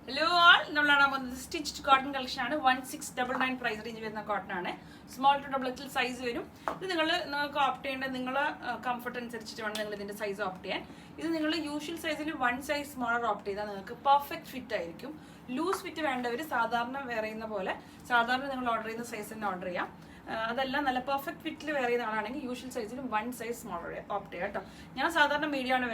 Hello ആൾ നമ്മളാണ് പോകുന്നത് stitched cotton collection ആണ് 1699 പ്രൈസ് റേഞ്ച് വരുന്ന കോട്ടൺ ആണ്. Small to double XL size വരും. ഇത് നിങ്ങൾക്ക് ഓപ്റ്റ് ചെയ്യേണ്ടത് നിങ്ങളെ കംഫർട്ട് അനുസരിച്ചിട്ട് വേണം നിങ്ങൾ ഇതിന്റെ സൈസ് ഓപ്റ്റ് ചെയ്യാൻ. ഇത് നിങ്ങൾ യൂഷ്വൽ സൈസിൽ 1 സൈസ് സ്മോളർ ഓപ്റ്റ് ചെയ്താൽ നിങ്ങൾക്ക് പെർഫെക്റ്റ് ഫിറ്റ് ആയിരിക്കും. ലൂസ് ഫിറ്റ് വേണ്ടവർ സാധാരണ വെയർ ചെയ്യുന്ന പോലെ സാധാരണ നിങ്ങൾ ഓർഡർ ചെയ്യുന്ന സൈസ് തന്നെ ഓർഡർ ചെയ്യാം. അതെല്ലാം നല്ല പെർഫെക്റ്റ് ഫിറ്റിൽ വെയർ ചെയ്യുന്ന ആളാണെങ്കിൽ യൂഷ്വൽ സൈസിലും 1 സൈസ് സ്മോളർ ഓപ്റ്റ് ചെയ്യാം കേട്ടോ. ഞാൻ സാധാരണ മീഡിയം ആണ്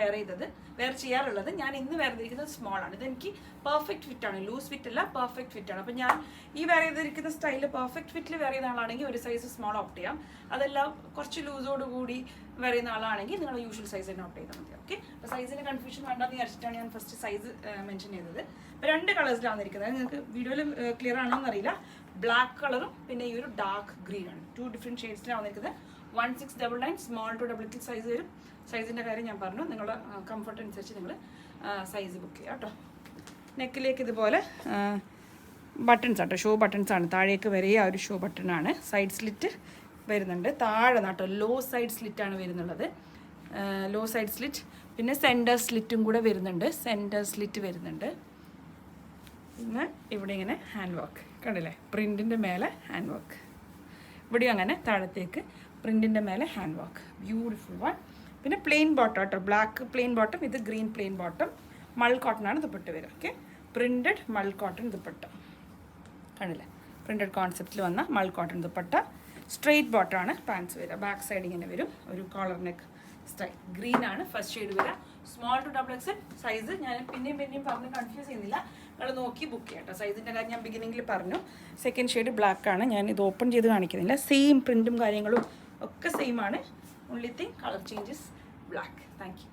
വെയർ ചെയ്യാറുള്ളത്. ഞാൻ ഇന്ന് വെയർ ചെയ്തിരിക്കുന്നത് സ്മോൾ ആണ്. ഇതെനിക്ക് പെർഫെക്റ്റ് ഫിറ്റ് ആണ്, ലൂസ് ഫിറ്റ് അല്ല, പെർഫെക്റ്റ് ഫിറ്റ് ആണ്. അപ്പം ഞാൻ ഈ വെയർ ചെയ്തിരിക്കുന്ന സ്റ്റൈലിൽ പെർഫെക്റ്റ് ഫിറ്റിൽ വെയർ ചെയ്യുന്ന ആളാണെങ്കിൽ ഒരു സൈസ് സ്മോൾ ഓപ്റ്റ് ചെയ്യാം. അതെല്ലാം കുറച്ച് ലൂസോട് കൂടി വെയർ ചെയ്യുന്ന ആളാണെങ്കിൽ നിങ്ങൾ യൂഷ്വൽ സൈസ് തന്നെ ഓപ്റ്റ് ചെയ്താൽ മതി. ഓക്കെ, അപ്പോൾ സൈസിന് കൺഫ്യൂഷൻ വേണ്ടെന്ന് വിചാരിച്ചിട്ടാണ് ഞാൻ ഫസ്റ്റ് സൈസ് മെൻഷൻ ചെയ്തത്. ഇപ്പോൾ 2 കളേഴ്സിലാണ് ഇരിക്കുന്നത്. നിങ്ങൾക്ക് വീഡിയോയിൽ ക്ലിയർ ആണോ എന്നറിയില്ല. ബ്ലാക്ക് കളറും പിന്നെ ഈ ഒരു ഡാർക്ക് ഗ്രീൻ ആണ്. 2 ഡിഫറെൻറ്റ് ഷെയ്ഡ്സിലാണ് വന്നിരിക്കുന്നത്. 1699 small to double XL size വരും. സൈസിൻ്റെ കാര്യം ഞാൻ പറഞ്ഞു. നിങ്ങളുടെ കംഫർട്ട് അനുസരിച്ച് നിങ്ങൾ സൈസ് ബുക്ക് ചെയ്യുക കേട്ടോ. നെക്കിലേക്ക് ഇതുപോലെ ബട്ടൺസ് ആട്ടോ, ഷോ ബട്ടൺസ് ആണ്. താഴേക്ക് വരെ ആ ഒരു ഷോ ബട്ടൺ ആണ്. സൈഡ് സ്ലിറ്റ് വരുന്നുണ്ട്. താഴെ നാട്ടോ ലോ സൈഡ് സ്ലിറ്റാണ് വരുന്നുള്ളത്. ലോ സൈഡ് സ്ലിറ്റ് പിന്നെ സെൻറ്റർ സ്ലിറ്റും കൂടെ വരുന്നുണ്ട്. സെൻറ്റർ സ്ലിറ്റ് വരുന്നുണ്ട്. പിന്നെ ഇവിടെ ഇങ്ങനെ ഹാൻഡ് വർക്ക് കണ്ടില്ലേ, പ്രിൻറ്റിൻ്റെ മേലെ ഹാൻഡ് വർക്ക്. ഇവിടെയും അങ്ങനെ താഴത്തേക്ക് പ്രിൻറ്റിൻ്റെ മേലെ ഹാൻഡ് വർക്ക്. Beautiful one. പിന്നെ പ്ലെയിൻ ബോട്ടം കേട്ടോ, ബ്ലാക്ക് പ്ലെയിൻ ബോട്ടം, ഇത് green plain bottom. Mul cotton ആണ് ദുപ്പട്ട വരിക. Okay, printed mul cotton dupatta കണ്ടില്ലേ, പ്രിൻറ്റഡ് കോൺസെപ്റ്റിൽ വന്ന mul cotton dupatta. Straight bottom ആണ് പാൻസ് വരിക. ബാക്ക് സൈഡ് ഇങ്ങനെ വരും, ഒരു കോളർ നെക്ക് സ്റ്റൈൽ. ഗ്രീൻ ആണ് ഫസ്റ്റ് ഷെയ്ഡ് വരിക. Small to double XL size ഞാൻ പിന്നെയും പറഞ്ഞ് കൺഫ്യൂസ് ചെയ്യുന്നില്ല. നിങ്ങൾ നോക്കി ബുക്ക് ചെയ്യാം കേട്ടോ. സൈസിൻ്റെ കാര്യം ഞാൻ ബിഗിനിങ്ങിൽ പറഞ്ഞു. സെക്കൻഡ് ഷെയ്ഡ് ബ്ലാക്ക് ആണ്. ഞാൻ ഇത് ഓപ്പൺ ചെയ്ത് കാണിക്കുന്നില്ല. സെയിം പ്രിൻറ്റും കാര്യങ്ങളും ഒക്കെ സെയിം ആണ്. Only thing colour changes black. Thank you.